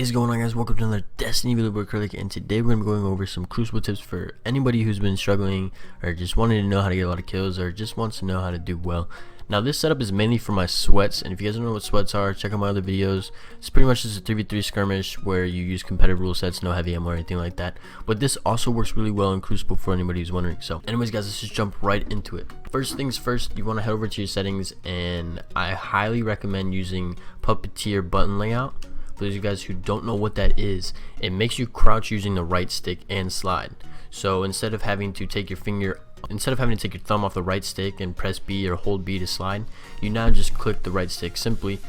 is going on, guys? Welcome to another Destiny video with Crota, and today we're going to be going over some Crucible tips for anybody who's been struggling or just wanting to know how to get a lot of kills or just wants to know how to do well. Now this setup is mainly for my sweats, and if you guys don't know what sweats are, check out my other videos. It's pretty much just a 3v3 skirmish where you use competitive rule sets, no heavy ammo or anything like that. But this also works really well in Crucible for anybody who's wondering. So anyways, guys, let's just jump right into it. First things first, you want to head over to your settings, and I highly recommend using Puppeteer button layout. For those of you guys who don't know what that is, it makes you crouch using the right stick and slide. So instead of having to take your thumb off the right stick and press B or hold B to slide, you now just click the right stick simply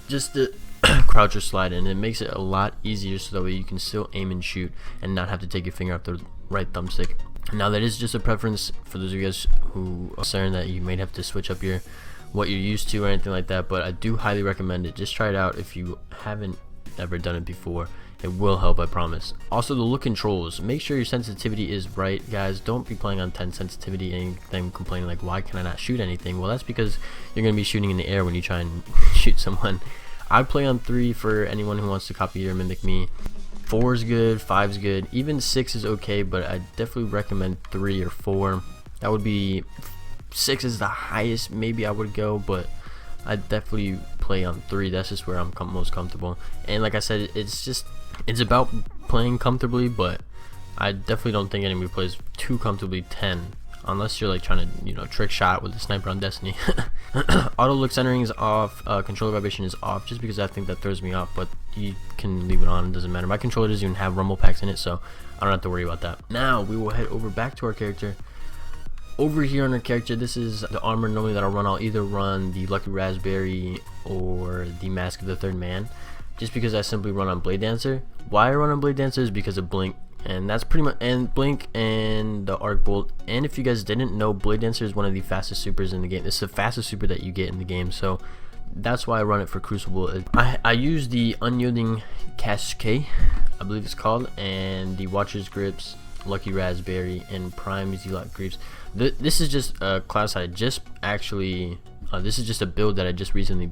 just to crouch or slide, and it makes it a lot easier so that way you can still aim and shoot and not have to take your finger off the right thumbstick. Now that is just a preference for those of you guys who are concerned that you might have to switch up what you're used to or anything like that, but I do highly recommend it. Just try it out if you haven't ever done it before. It will help, I promise. Also, the look controls, make sure your sensitivity is right, guys. Don't be playing on 10 sensitivity and then complaining like, why can I not shoot anything? Well, that's because you're going to be shooting in the air when you try and shoot someone. I play on 3 for anyone who wants to copy or mimic me. 4 is good, 5 is good, even 6 is okay, but I definitely recommend 3 or 4. That would be 6 is the highest maybe I would go, but I definitely play on 3. That's just where I'm most comfortable. And like I said, it's about playing comfortably, but I definitely don't think anybody plays too comfortably 10 unless you're like trying to, you know, trick shot with a sniper on Destiny. Auto look centering is off, controller vibration is off, just because I think that throws me off, but you can leave it on, it doesn't matter. My controller doesn't even have rumble packs in it, so I don't have to worry about that. Now we will head over back to our character. Over here on our character, this is the armor normally that I'll run. I'll either run the Lucky Raspberry or the Mask of the Third Man, just because I simply run on Blade Dancer. Why I run on Blade Dancer is because of Blink, and that's pretty much, and Blink and the Arc Bolt. And if you guys didn't know, Blade Dancer is one of the fastest supers in the game. It's the fastest super that you get in the game, so that's why I run it for Crucible. I use the Unyielding Cascade, I believe it's called, and the Watcher's Grips, Lucky Raspberry, and Prime Easy Lock Grips. This is just a class I just actually this is just a build that I just recently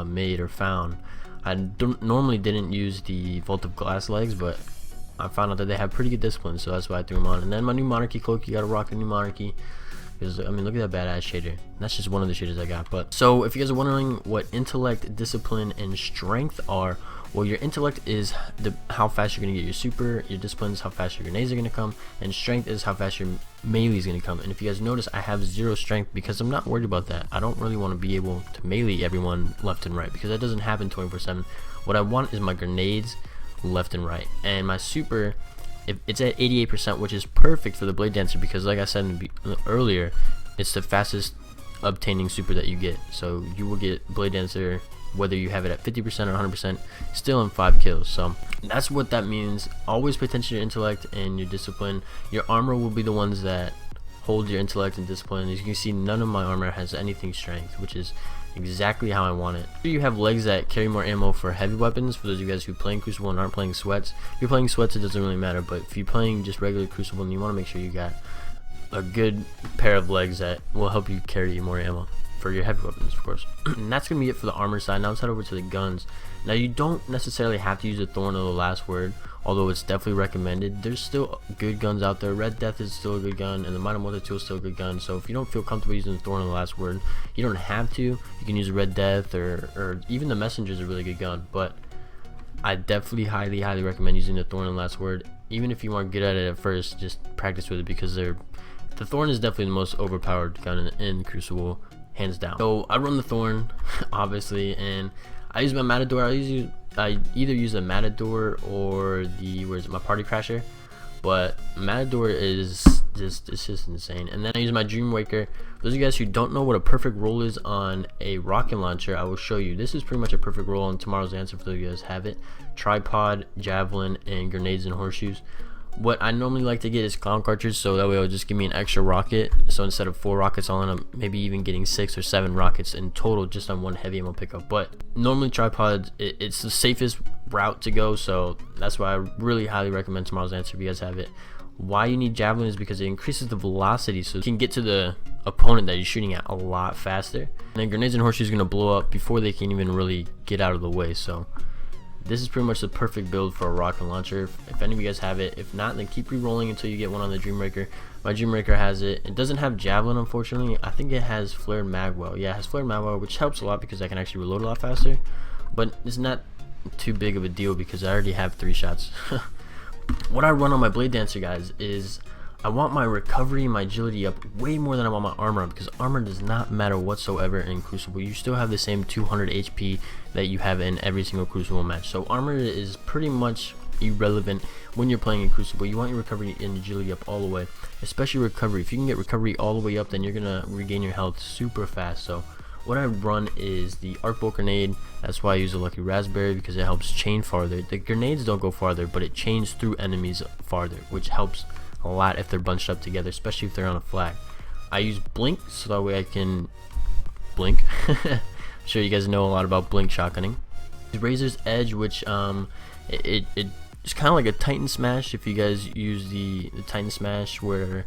made or found. I normally didn't use the Vault of Glass legs, but I found out that they have pretty good discipline, so that's why I threw them on. And then my new Monarchy cloak, you gotta rock the new Monarchy, because I mean, look at that badass shader. That's just one of the shaders I got. But so if you guys are wondering what intellect, discipline, and strength are, well, your intellect is how fast you're gonna get your super, your discipline is how fast your grenades are gonna come, and strength is how fast your melee is gonna come. And if you guys notice, I have 0 strength because I'm not worried about that. I don't really want to be able to melee everyone left and right, because that doesn't happen 24/7. What I want is my grenades left and right, and my super, if it's at 88%, which is perfect for the Blade Dancer, because like I said earlier, it's the fastest obtaining super that you get. So you will get Blade Dancer whether you have it at 50% or 100%, still in 5 kills. So that's what that means. Always pay attention to your intellect and your discipline. Your armor will be the ones that hold your intellect and discipline. As you can see, none of my armor has anything strength, which is exactly how I want it. You have legs that carry more ammo for heavy weapons. For those of you guys who play in Crucible and aren't playing sweats, if you're playing sweats, it doesn't really matter, but if you're playing just regular Crucible, and you want to make sure you got a good pair of legs that will help you carry more ammo for your heavy weapons, of course. And that's gonna be it for the armor side. Now let's head over to the guns. Now you don't necessarily have to use a Thorn of the Last Word, although it's definitely recommended. There's still good guns out there. Red Death is still a good gun, and the Minamoto 2 is still a good gun. So if you don't feel comfortable using the Thorn of the Last Word, you don't have to. You can use Red Death, or even the Messenger is a really good gun, but I definitely highly recommend using the Thorn of the Last Word. Even if you aren't good at it at first, just practice with it, because the Thorn is definitely the most overpowered gun in Crucible, hands down. So I run the Thorn, obviously, and I use my Matador. I either use a Matador or my Party Crasher, but Matador is it's just insane. And then I use my Dreamwaker. Those of you guys who don't know what a perfect roll is on a rocket launcher, I will show you. This is pretty much a perfect roll on Tomorrow's Answer for those of you guys have it. Tripod, javelin, and grenades and horseshoes. What I normally like to get is clown cartridge, so that way it'll just give me an extra rocket. So instead of 4 rockets, I'll end up maybe even getting 6 or 7 rockets in total just on one heavy ammo pickup. But normally tripod, it's the safest route to go, so that's why I really highly recommend Tomorrow's Answer if you guys have it. Why you need javelin is because it increases the velocity, so you can get to the opponent that you're shooting at a lot faster. And then grenades and horseshoes are going to blow up before they can even really get out of the way, so This is pretty much the perfect build for a rocket launcher. If any of you guys have it, if not, then keep re-rolling until you get one on the Dreambreaker. My Dreambreaker has it. It doesn't have Javelin, unfortunately. I think it has Flared Magwell. Yeah, it has Flared Magwell, which helps a lot because I can actually reload a lot faster. But it's not too big of a deal because I already have 3 shots. What I run on my Blade Dancer, guys, is I want my recovery and my agility up way more than I want my armor up, because armor does not matter whatsoever in Crucible. You still have the same 200 HP that you have in every single Crucible match. So armor is pretty much irrelevant when you're playing in Crucible. You want your recovery and agility up all the way, especially recovery. If you can get recovery all the way up, then you're gonna regain your health super fast. So what I run is the Arc Bolt Grenade. That's why I use a Lucky Raspberry, because it helps chain farther. The grenades don't go farther, but it chains through enemies farther, which helps a lot if they're bunched up together, especially if they're on a flag. I use Blink so that way I can blink. I'm sure you guys know a lot about blink shotgunning. Razor's Edge, which it's kind of like a Titan Smash. If you guys use the Titan Smash where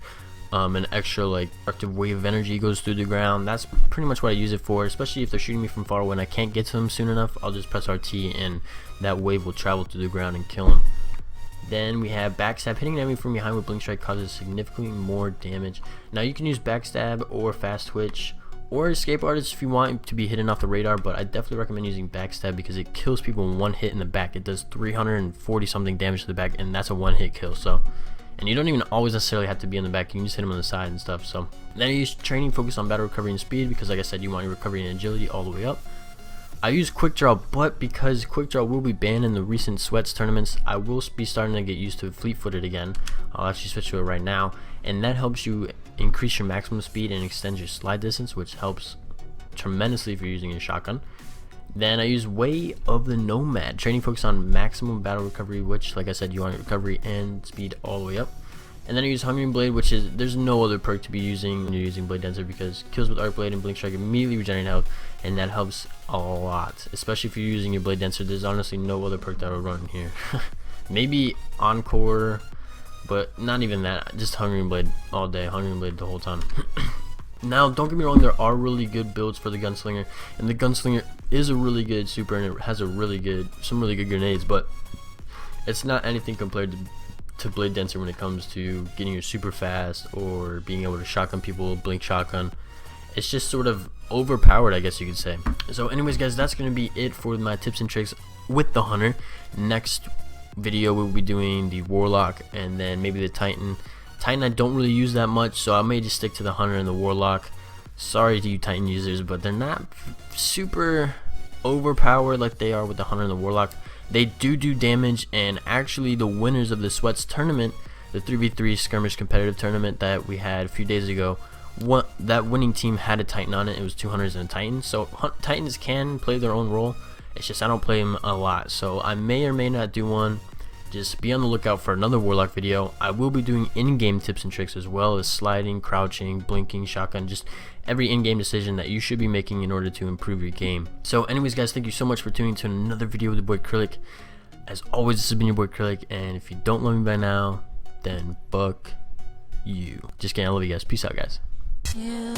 an extra like active wave of energy goes through the ground, that's pretty much what I use it for, especially if they're shooting me from far away and I can't get to them soon enough. I'll just press RT and that wave will travel through the ground and kill them. Then we have Backstab. Hitting an enemy from behind with Blink Strike causes significantly more damage. Now you can use Backstab or Fast Twitch or Escape Artist if you want to be hidden off the radar, but I definitely recommend using Backstab because it kills people in one hit in the back. It does 340 something damage to the back, and that's a one hit kill. So, and you don't even always necessarily have to be in the back, you can just hit them on the side and stuff. So then I use Training, focus on battle recovery and speed, because like I said, you want your recovery and agility all the way up. I use Quick Draw, but because Quick Draw will be banned in the recent Sweats tournaments, I will be starting to get used to Fleet Footed again. I'll actually switch to it right now, and that helps you increase your maximum speed and extend your slide distance, which helps tremendously if you're using a shotgun. Then I use Way of the Nomad. Training focus on maximum battle recovery, which like I said, you want recovery and speed all the way up. And then I use Hungering Blade, which is, there's no other perk to be using when you're using Blade Dancer, because kills with Arc Blade and Blink Strike immediately regenerate health, and that helps a lot, especially if you're using your Blade Dancer. There's honestly no other perk that will run here. Maybe Encore, but not even that. Just Hungering Blade all day, Hungering Blade the whole time. Now, don't get me wrong, there are really good builds for the Gunslinger, and the Gunslinger is a really good super, and it has a really good, some really good grenades, but it's not anything compared to Blade Dancer when it comes to getting your super fast or being able to shotgun people, blink shotgun. It's just sort of overpowered, I guess you could say. So anyways, guys, that's going to be it for my tips and tricks with the Hunter. Next video we'll be doing the Warlock and then maybe the Titan. I don't really use that much, so I may just stick to the Hunter and the Warlock. Sorry to you Titan users, but they're not super overpowered like they are with the Hunter and the Warlock. They do damage, and actually the winners of the Sweats tournament, the 3v3 skirmish competitive tournament that we had a few days ago, that winning team had a Titan on it. It was 200s and a Titan. So Titans can play their own role. It's just I don't play them a lot, so I may or may not do one. Just be on the lookout for another Warlock video. I will be doing in-game tips and tricks as well as sliding, crouching, blinking, shotgun, just every in-game decision that you should be making in order to improve your game. So anyways, guys, thank you so much for tuning to another video with the boy Acrylic. As always, this has been your boy Acrylic, and if you don't love me by now, then fuck you. Just kidding, I love you guys. Peace out, guys. Yeah.